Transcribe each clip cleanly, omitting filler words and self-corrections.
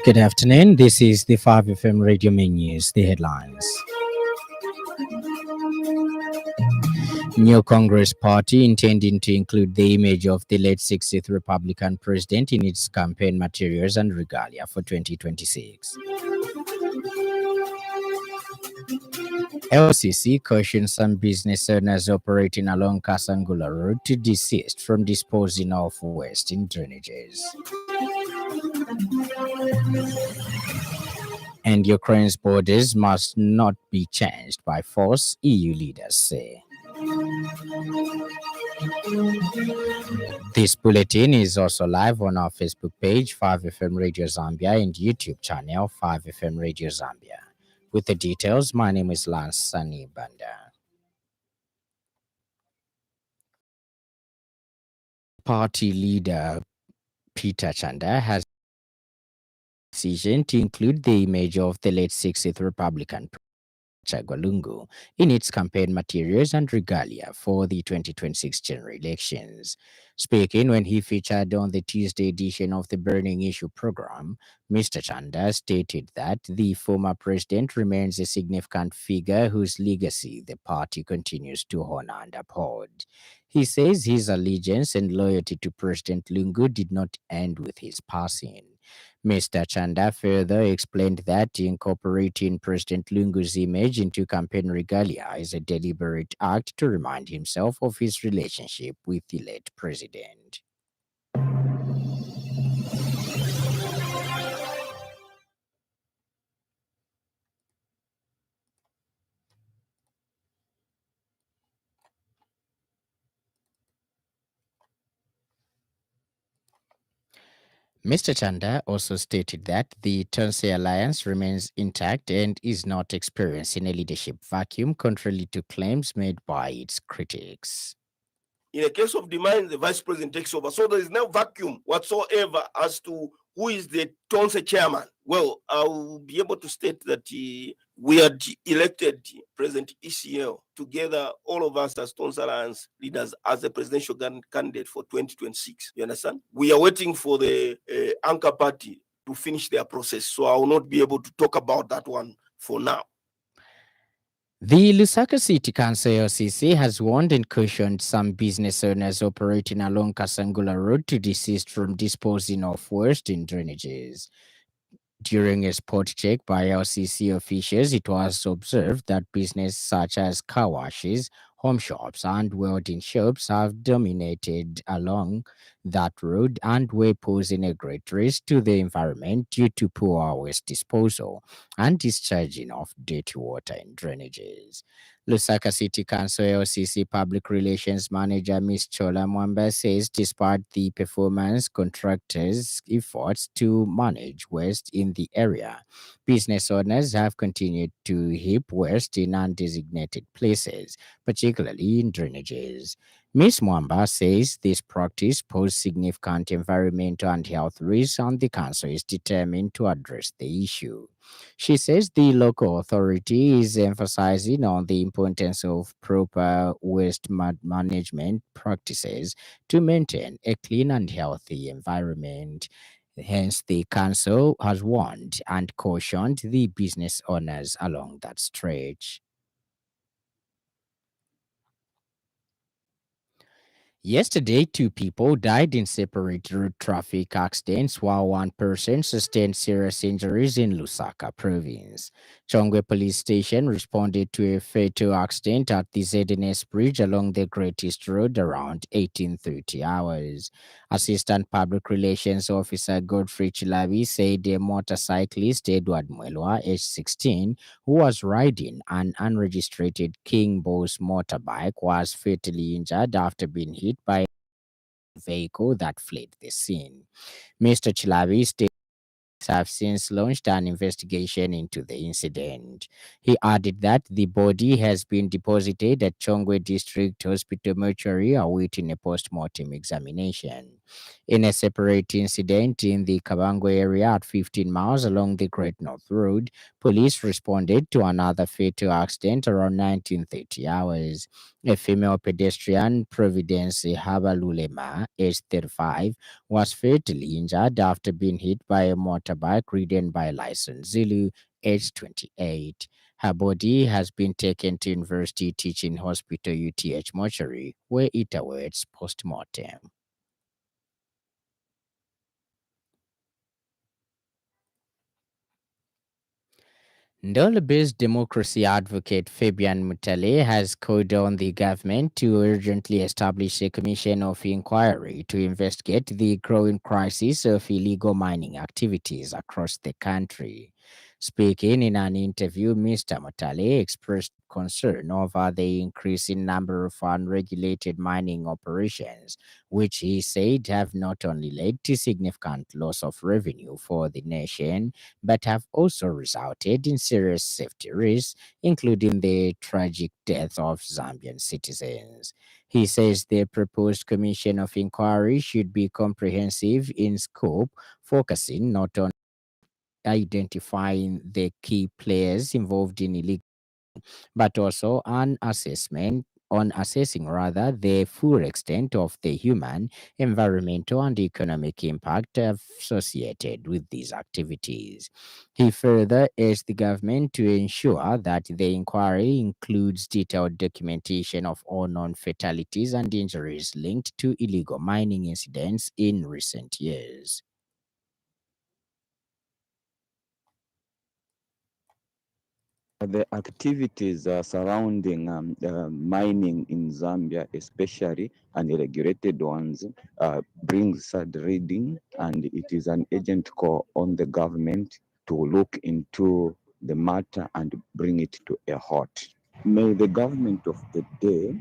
Good afternoon. This is the 5FM Radio Main News, the headlines. New Congress Party intending to include the image of the late 60th Republican president in its campaign materials and regalia for 2026. LCC cautions some business owners operating along Kasangula Road to desist from disposing of waste in drainages. And Ukraine's borders must not be changed by force, EU leaders say. This bulletin is also live on our Facebook page, 5FM Radio Zambia, and YouTube channel, 5FM Radio Zambia. With the details, my name is Lance Sannie Banda. Party leader Peter Chanda has decision to include the image of the late 60th Republican Chagwalungu in its campaign materials and regalia for the 2026 general elections. Speaking when he featured on the Tuesday edition of the Burning Issue program, Mr. Chanda stated that the former president remains a significant figure whose legacy the party continues to honor and uphold. He says his allegiance and loyalty to President Lungu did not end with his passing. Mr. Chanda further explained that incorporating President Lungu's image into campaign regalia is a deliberate act to remind himself of his relationship with the late president. Mr. Chanda also stated that the Tonse Alliance remains intact and is not experiencing a leadership vacuum, contrary to claims made by its critics. In a case of demand, the vice president takes over. So there is no vacuum whatsoever as to who is the Tonse chairman. Well, I'll be able to state that we had elected President ECL together, all of us as Tonse Alliance leaders, as a presidential candidate for 2026. You understand? We are waiting for the anchor party to finish their process. So I will not be able to talk about that one for now. The Lusaka City Council LCC has warned and cautioned some business owners operating along Kasangula Road to desist from disposing of waste in drainages. During a spot check by LCC officials, it was observed that businesses such as car washes, home shops, and welding shops have dominated along that road and were posing a great risk to the environment due to poor waste disposal and discharging of dirty water in drainages. Lusaka City Council LCC Public Relations Manager Ms. Chola Mwamba says despite the performance contractors' efforts to manage waste in the area, business owners have continued to heap waste in undesignated places, particularly in drainages. Ms. Mwamba says this practice poses significant environmental and health risks, and the council is determined to address the issue. She says the local authority is emphasizing on the importance of proper waste management practices to maintain a clean and healthy environment. Hence, the council has warned and cautioned the business owners along that stretch. Yesterday, 2 people died in separate road traffic accidents while 1 person sustained serious injuries in Lusaka province. Chongwe Police Station responded to a fatal accident at the ZNS Bridge along the Great East Road around 18:30 hours. Assistant Public Relations Officer Godfrey Chilabi said a motorcyclist, Edward Mwelwa, aged 16, who was riding an unregistered King Boss motorbike, was fatally injured after being hit by a vehicle that fled the scene. Mr. Chilabi stated have since launched an investigation into the incident. He added that the body has been deposited at Chongwe District Hospital mortuary awaiting a post-mortem examination. In a separate incident in the Kabango area at 15 miles along the Great North Road, police responded to another fatal accident around 1930 hours. A female pedestrian, Providence Habalulema, aged 35, was fatally injured after being hit by a motorbike ridden by License Zulu, aged 28. Her body has been taken to University Teaching Hospital UTH mortuary, where it awaits postmortem. Ndole-based democracy advocate Fabian Mutale has called on the government to urgently establish a commission of inquiry to investigate the growing crisis of illegal mining activities across the country. Speaking in an interview, Mr. Mutale expressed concern over the increasing number of unregulated mining operations, which he said have not only led to significant loss of revenue for the nation but have also resulted in serious safety risks, including the tragic death of Zambian citizens. He says the proposed commission of inquiry should be comprehensive in scope, focusing not on identifying the key players involved in illegal but also on assessing rather the full extent of the human, environmental, and economic impact associated with these activities. He further urged the government to ensure that the inquiry includes detailed documentation of all known fatalities and injuries linked to illegal mining incidents in recent years. The activities surrounding mining in Zambia, especially unregulated ones, brings sad reading, and it is an agent call on the government to look into the matter and bring it to a halt. May the government of the day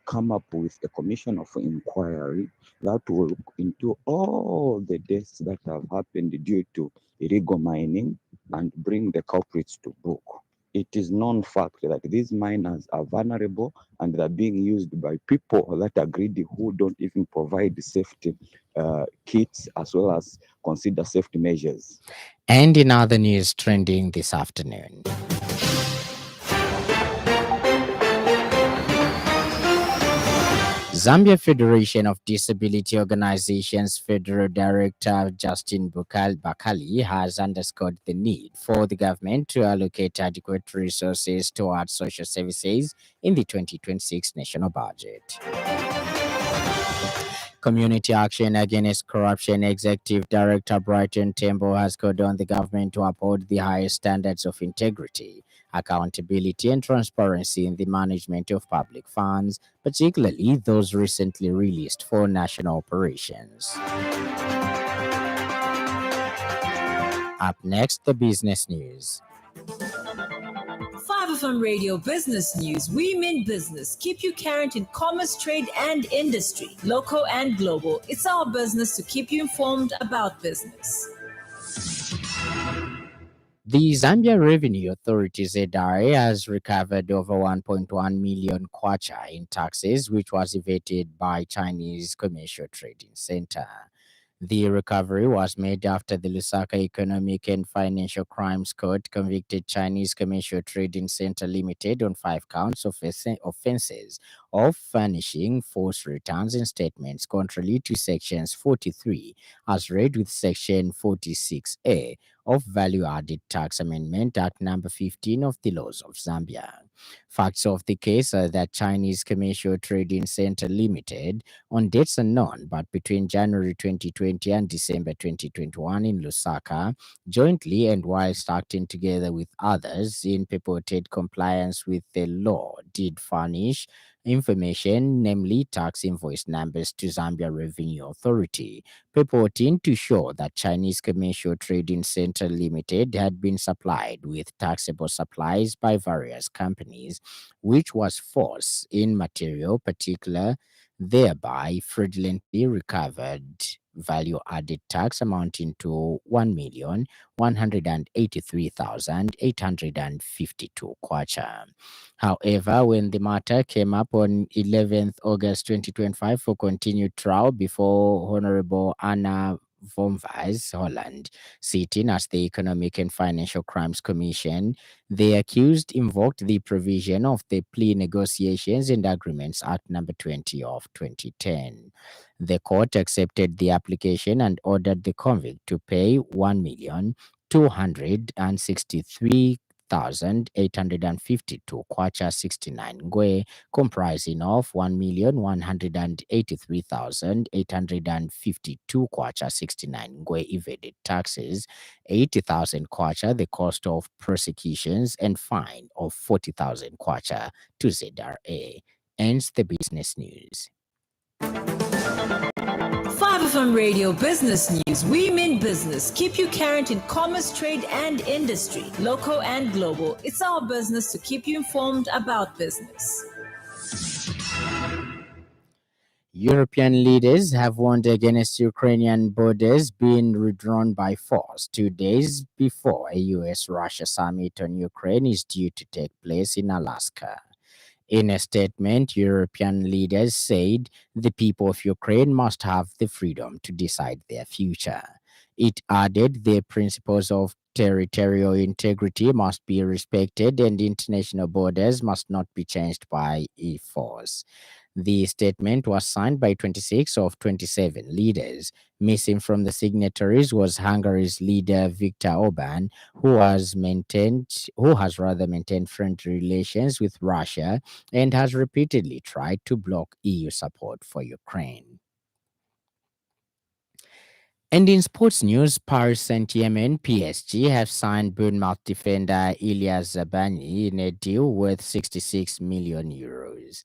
come up with a commission of inquiry that will look into all the deaths that have happened due to illegal mining and bring the culprits to book. It is known fact that these miners are vulnerable and they're being used by people that are greedy who don't even provide safety kits as well as consider safety measures. And in other news trending this afternoon, Zambia Federation of Disability Organizations Federal Director Justin Bakali has underscored the need for the government to allocate adequate resources towards social services in the 2026 national budget. Community Action Against Corruption Executive Director Brighton Tembo has called on the government to uphold the highest standards of integrity, accountability, and transparency in the management of public funds, particularly those recently released for national operations. Up next, the business news. 5FM Radio Business News. We mean business. Keep you current in commerce, trade, and industry, local and global. It's our business to keep you informed about business. The Zambia Revenue Authority ZRA has recovered over 1.1 million kwacha in taxes, which was evaded by Chinese Commercial Trading Center. The recovery was made after the Lusaka Economic and Financial Crimes Court convicted Chinese Commercial Trading Center Limited on 5 counts of offenses of furnishing false returns and statements contrary to Sections 43, as read with Section 46A of Value Added Tax Amendment Act Number 15 of the Laws of Zambia. Facts of the case are that Chinese Commercial Trading Center Limited, on dates unknown but between January 2020 and December 2021 in Lusaka, jointly and whilst acting together with others in purported compliance with the law, did furnish information, namely tax invoice numbers, to Zambia Revenue Authority, purporting to show that Chinese Commercial Trading Center Limited had been supplied with taxable supplies by various companies, which was false in material particular, thereby fraudulently recovered value added tax amounting to 1,183,852 kwacha. However, when the matter came up on 11th August 2025 for continued trial before Honorable Anna Vonvais Holland, sitting as the Economic and Financial Crimes Commission, the accused invoked the provision of the Plea Negotiations and Agreements Act number 20 of 2010. The court accepted the application and ordered the convict to pay 1,263,852 kwacha 69 ngwe, comprising of 1,183,852 kwacha 69 ngwe evaded taxes, 80,000 kwacha the cost of prosecutions, and fine of 40,000 kwacha to ZRA. Ends the business news. 5FM Radio Business News. We mean business. Keep you current in commerce, trade, and industry, local and global. It's our business to keep you informed about business. European leaders have warned against Ukrainian borders being redrawn by force 2 days before a US-Russia summit on Ukraine is due to take place in Alaska. In a statement, European leaders said the people of Ukraine must have the freedom to decide their future. It added the principles of territorial integrity must be respected and international borders must not be changed by force. The statement was signed by 26 of 27 leaders. Missing from the signatories was Hungary's leader Viktor Orban, who has rather maintained friendly relations with Russia and has repeatedly tried to block EU support for Ukraine. And in sports news, Paris Saint-Germain PSG have signed Bournemouth defender Ilya Zabani in a deal worth 66 million euros.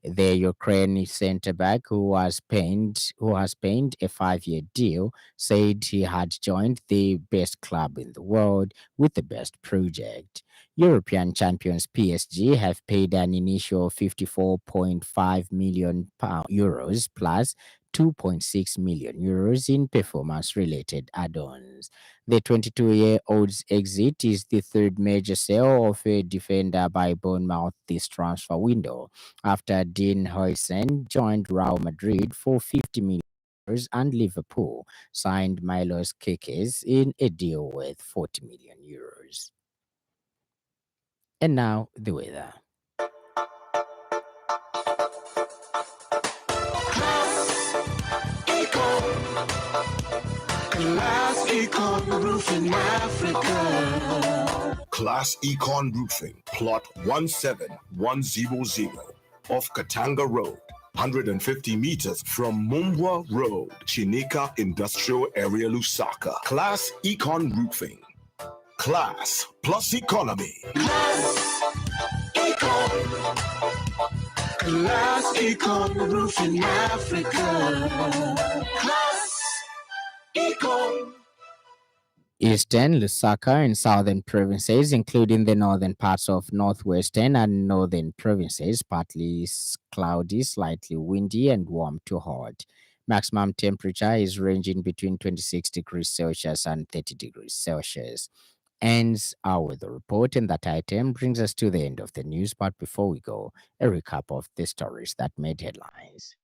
The Ukrainian centre back, who has penned a 5-year deal, said he had joined the best club in the world with the best project. European champions PSG have paid an initial 54.5 million euros plus 2.6 million euros in performance-related add-ons. The 22-year-old's exit is the third major sale of a defender by Bournemouth this transfer window, after Dean Huijsen joined Real Madrid for 50 million euros and Liverpool signed Milos Kekes in a deal worth 40 million euros. And now the weather. Class Econ Roofing Africa. Class Econ Roofing, plot 17100 off Katanga Road, 150 meters from Mumbwa Road, Chinika Industrial Area, Lusaka. Class Econ Roofing. Class plus economy. Class Econ. Class Econ Roofing Africa. Class Econ. Eastern, Lusaka, and southern provinces, including the northern parts of northwestern and northern provinces, partly cloudy, slightly windy, and warm to hot. Maximum temperature is ranging between 26 degrees Celsius and 30 degrees Celsius. Ends our weather report, and that item brings us to the end of the news. But before we go, a recap of the stories that made headlines.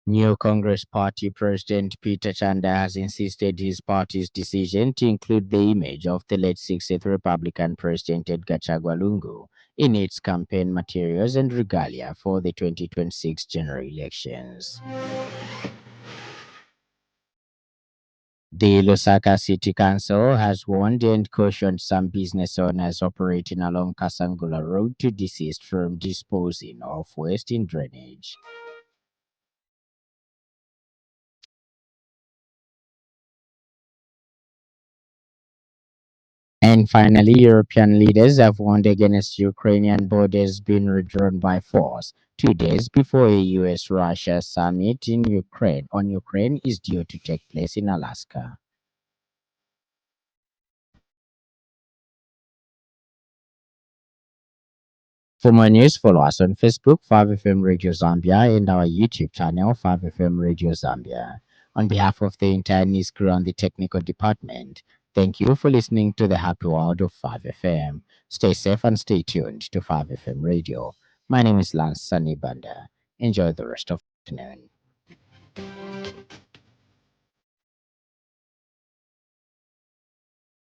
New Congress Party President Peter Chanda has insisted his party's decision to include the image of the late 60th Republican President Edgar Chagwa Lungu in its campaign materials and regalia for the 2026 general elections. The Lusaka City Council has warned and cautioned some business owners operating along Kasangula Road to desist from disposing of waste in drainage. And finally, European leaders have warned against Ukrainian borders being redrawn by force 2 days before a US-Russia summit in Ukraine is due to take place in Alaska. For more news, follow us on Facebook, 5FM Radio Zambia, and our YouTube channel, 5FM Radio Zambia. On behalf of the entire news crew and the technical department, thank you for listening to the happy world of 5FM. Stay safe and stay tuned to 5FM Radio. My name is Lance Sannie. Enjoy the rest of the afternoon.